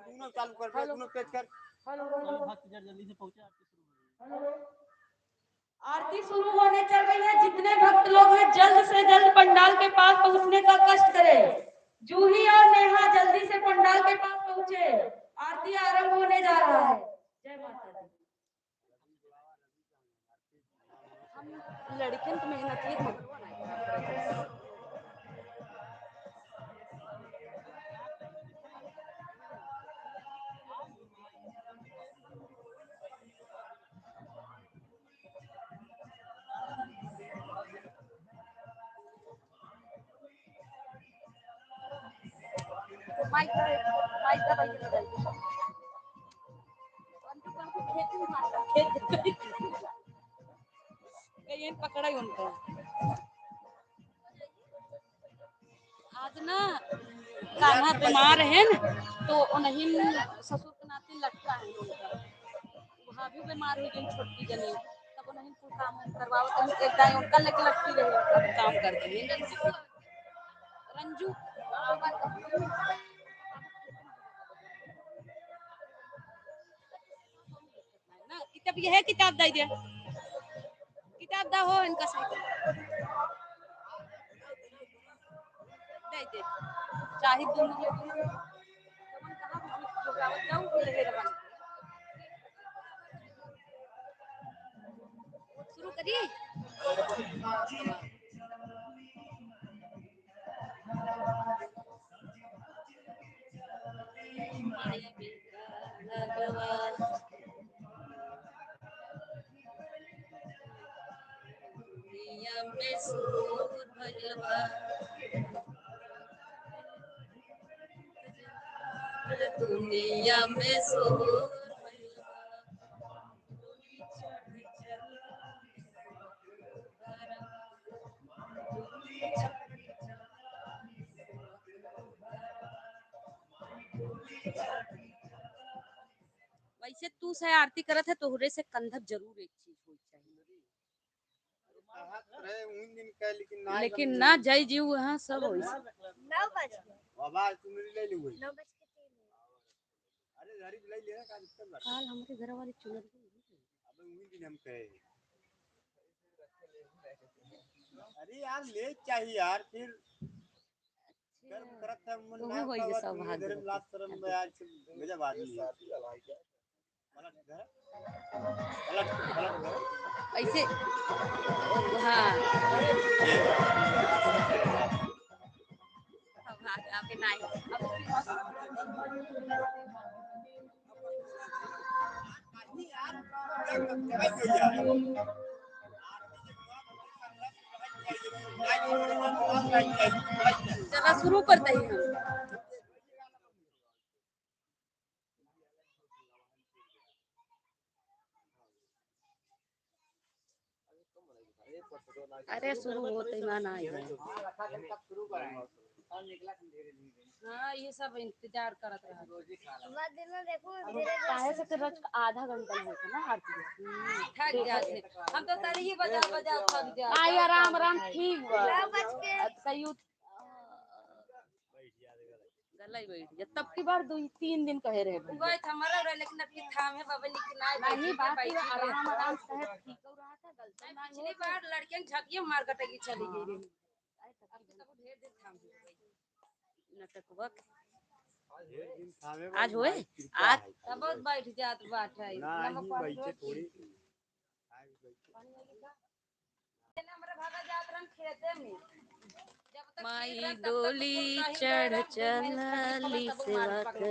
दोनों चालू कर दे, दोनों पेच कर। भक्त जल्दी से पहुंचे, आरती शुरू होने चल रही है। जितने भक्त लोग हैं जल्द से जल्द पंडाल के पास पहुंचने का कष्ट करें। जूही और नेहा जल्दी से पंडाल के पास पहुंचे, आरती आरंभ होने जा रहा है। जय माता दी। हम लड़कियों की मेहनत पकड़ा ही उनका। आज ना कान्हा बीमार है न, तो नहीं ससुर के नाते लटका है उनका। वहाँ भी बीमार हुई गई छोटी जनी, तब नहीं कुछ काम करवाओ तो एक दाई उनका लेके लटकी रही, काम करती है रंजू। ना किताब ये है, किताब दे दे, किताब दा हो इनका सही दे दे चाहे दोनों शुरू करिए। दुनिया में सूर वैसे तू से आरती करत है तोहरे से कंधक जरूर एक चीज होई चाहिए, लेकिन ना जय जीव वहाँ सब होई। 9 बज बाबा तुम ले ली वही 9 बज के 3। अरे गाड़ी ले ले का दिक्कत बा। काल हमरे घर वाले चुनर अबे वही दिन हम कहे अरे यार ले चाहिए यार, फिर कर्म करत है मन ना होई का सब भाग धर्म लात शर्म में यार गजब आदमी है। ऐसे हाँ आपके नहीं चला शुरू करते हैं हम। अरे शुरू होते ही माना है। हाँ ये सब इंतजार करत रहा। काहे से तो रोज आधा घंटा होता ना आरती। थक जाते हम तो तारी ही बजा बजा थक जाते। आई आराम आराम ठीक बा कहियो गलाई बैठ जा तब की बार 2-3 दिन कहे रहे गए हमारा रहे, लेकिन अब ये थाम है बाबा नहीं बात आराम आराम से ठीक हो रहा था। गलती ना पिछली बार लड़कियां झकिए मार कटेगी चली गई रे। अब तो सब ढेर दिन थाम गई नाटकवा आज होए आज तब बैठ जात बात है नमक पानी थोड़ी हमरा भागा जात रन खेते में माई डोली चढ़ चलली सेवा कर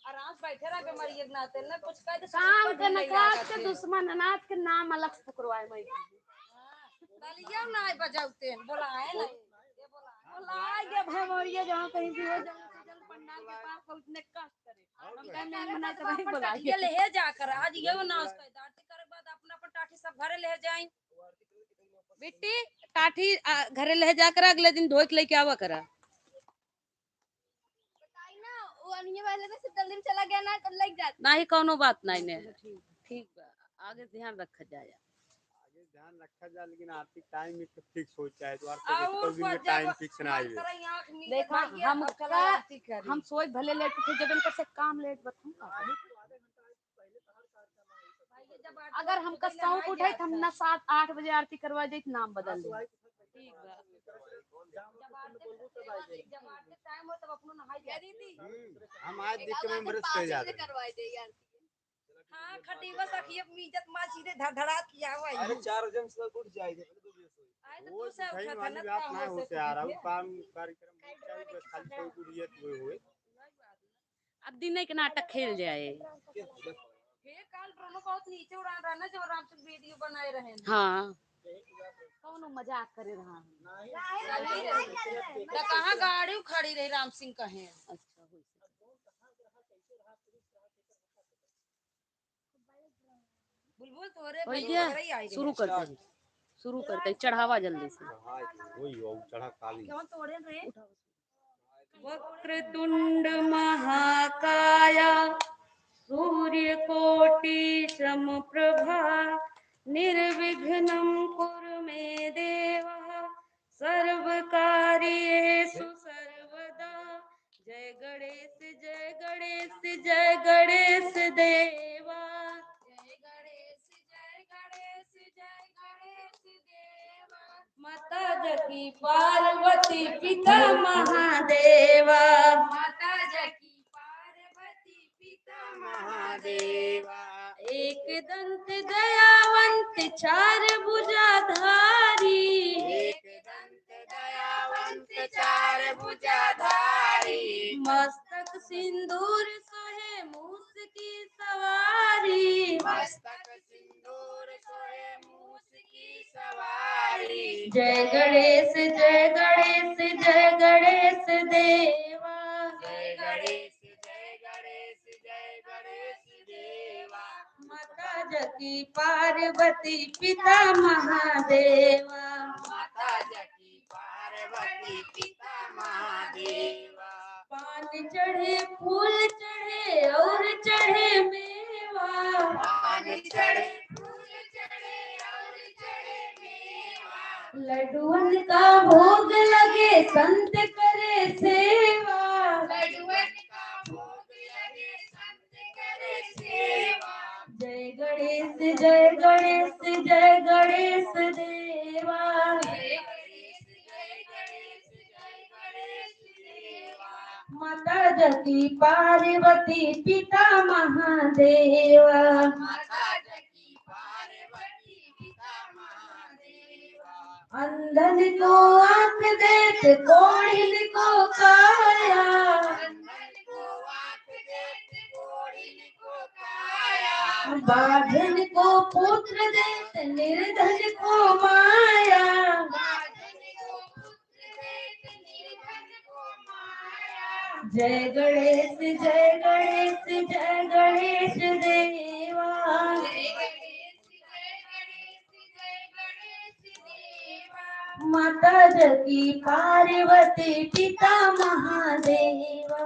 आराम बैठे रह बीमारी एक नाते न कुछ कह दे काम के नकात के दुश्मन अनाथ के नाम अलग पकड़वाए मैं तालियां ना बजाउते बोलाए ना ये बोलाए ये भैमोरिया जहां कहीं भी हो जल्द से जल्द पंडाल के पास पहुंचने का करे हम कहने मना के भाई बोला ये ले जाकर आज ये ना उसका आरती करे बाद अपना अपन टाठी सब घरे ले जाए बेटी टाठी घरे ले जाकर अगले दिन धोई के लेके आवा करा वाले में से जल्दी चला गया ना तो लग जाता नहीं कोनो बात नहीं ने ठीक बा आगे ध्यान रखा जाए ध्यान रखा जाए, लेकिन आर्थिक टाइम एक फिक्स हो जाए तो आर्थिक टाइम फिक्स ना आए। देखा हम सोच भले लेट उठे जब इनकर से काम लेट बताऊं अगर हम कसौं उठे तो हम ना 7-8 बजे आरती करवा दे नाम बदल दे। ठीक बा जब आरती टाइम हो तब अपनो नहाई दीदी हम आज देख के मैं बरस पे जा रहे करवाई दे यार। हां खटीवा सखी अपनी इज्जत मां सीधे धड़धड़ा किया हुआ है। अरे 4 बजे से उठ जाएंगे वो सही वाली बात ना होते आ रहा हूं काम कार्यक्रम चाहिए खाली कोई गुड़ियत हुए अब दिन के नाटक खेल जाए। हे काल ड्रोन बहुत नीचे उड़ा रहा ना जो राम सिंह वीडियो बनाए रहे। हां कौन मजाक करे रहा है ना कहां गाड़ी खड़ी रही राम सिंह कहे। अच्छा होई बुलबुल तोरे भैया शुरू करते चढ़ावा जल्दी से वही वो चढ़ा काली क्यों तोड़े रे। वक्रतुंड महाकाया सूर्यकोटि समप्रभा निर्विघ्नं कुरु मे देव सर्वकार्येषु सर्वदा। जय गणेश जय गणेश जय गणेश देवा। जय गणेश जय गणेश जय गणेश देवा। माता जकी पार्वती पिता महादेवा। माता जकी पार्वती पिता महादेवा। एक दंत दयावंत चार भुजाधारी। एक दंत दयावंत चार भुजाधारी। मस्तक सिंदूर सोहे मूस की सवारी। मस्तक सिंदूर सोहे मूस की सवारी। जय गणेश जय गणेश जय गणेश देवा। जय गणेश जय गणेश जय गणेश देवा। माता जकी पार्वती पिता महादेवा। माता जकी पार्वती पिता महादेवा। पान चढ़े फूल चढ़े और चढ़े मेवा। पान चढ़े फूल चढ़े और चढ़े मेवा। लड्डुअन का भोग लगे संत करे सेवा। लड्डुअन का भोग लगे संत करे सेवा। जय गणेश जय गणेश जय गणेश देवा। जय गणेश जय गणेश जय गणेश देवा। माता जकी पार्वती पिता महादेवा। माता जकी पार्वती पिता महादेवा। अंधन को आंख देत कोढ़िन को काया। अंधन को आंख देत कोढ़िन को काया। बाधन को पुत्र देत निर्धन को माया। बाधन को पुत्र देत निर्धन को माया। जय गणेश जय गणेश जय गणेश देवा। जय गणेश जय गणेश जय गणेश देवा। माता जकी पार्वती पिता महादेवा।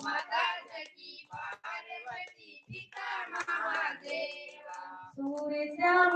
माता जकी पार्वती पिता महादेवा। सूर्य श्याम